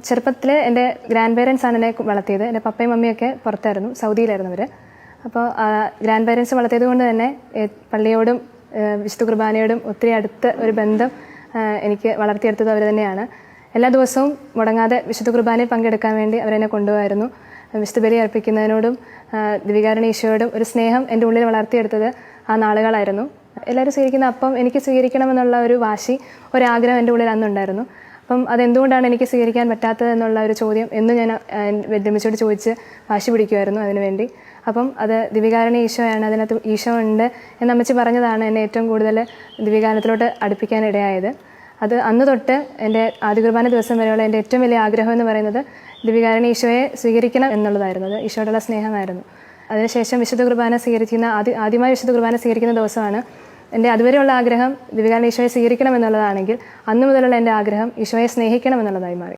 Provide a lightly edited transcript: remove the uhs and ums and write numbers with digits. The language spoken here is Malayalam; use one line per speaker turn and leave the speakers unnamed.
ചെറുപ്പത്തിൽ എൻ്റെ ഗ്രാൻഡ് പേരൻസാണ് എന്നെ വളർത്തിയത്. എൻ്റെ പപ്പയും മമ്മിയൊക്കെ പുറത്തായിരുന്നു, സൗദിയിലായിരുന്നു അവർ. അപ്പോൾ ഗ്രാൻഡ് പേരൻസ് വളർത്തിയത് കൊണ്ട് തന്നെ പള്ളിയോടും വിശുദ്ധ കുർബാനയോടും ഒത്തിരി അടുത്ത ഒരു ബന്ധം എനിക്ക് വളർത്തിയെടുത്തത് അവർ തന്നെയാണ്. എല്ലാ ദിവസവും മുടങ്ങാതെ വിശുദ്ധ കുർബാനയിൽ പങ്കെടുക്കാൻ വേണ്ടി അവരെന്നെ കൊണ്ടുപോകായിരുന്നു. വിശുദ്ധ ബലി അർപ്പിക്കുന്നതിനോടും ദിവികാരുണ്യ ഈശോയോടും ഒരു സ്നേഹം എൻ്റെ ഉള്ളിൽ വളർത്തിയെടുത്തത് ആ നാളുകളായിരുന്നു. എല്ലാവരും സ്വീകരിക്കുന്ന അപ്പം എനിക്ക് സ്വീകരിക്കണമെന്നുള്ള ഒരു വാശി, ഒരാഗ്രഹം എൻ്റെ ഉള്ളിൽ അന്നുണ്ടായിരുന്നു. അപ്പം അതെന്തുകൊണ്ടാണ് എനിക്ക് സ്വീകരിക്കാൻ പറ്റാത്തത് എന്നുള്ള ഒരു ചോദ്യം എന്നും ഞാൻ വല്യമ്മച്ചിയോട് ചോദിച്ച് വാശി പിടിക്കുമായിരുന്നു അതിനുവേണ്ടി. അപ്പം അത് ദിവികാരുണ്യ ഈശോയാണ്, അതിനകത്ത് ഈശോ ഉണ്ട് എന്ന് അമ്മച്ചി പറഞ്ഞതാണ് എന്നെ ഏറ്റവും കൂടുതൽ ദിവികാരണത്തിലോട്ട് അടുപ്പിക്കാനിടയായത്. അത് അന്ന് തൊട്ട് എൻ്റെ ആദ്യ കുർബാന ദിവസം വരെയുള്ള എൻ്റെ ഏറ്റവും വലിയ ആഗ്രഹം എന്ന് പറയുന്നത് ദിവികാരുണ്യ ഈശോയെ സ്വീകരിക്കണം എന്നുള്ളതായിരുന്നു. അത് ഈശോയോടുള്ള സ്നേഹമായിരുന്നു. അതിനുശേഷം വിശുദ്ധ കുർബാന സ്വീകരിക്കുന്ന ആദ്യമായി വിശുദ്ധ കുർബാന സ്വീകരിക്കുന്ന ദിവസമാണ് എൻ്റെ അതുവരെയുള്ള ആഗ്രഹം ദിവികാരുണ്യ ഈശോയെ സ്വീകരിക്കണം എന്നുള്ളതാണെങ്കിൽ അന്ന് മുതലുള്ള എൻ്റെ ആഗ്രഹം ഈശോയെ സ്നേഹിക്കണം എന്നുള്ളതായി മാറി.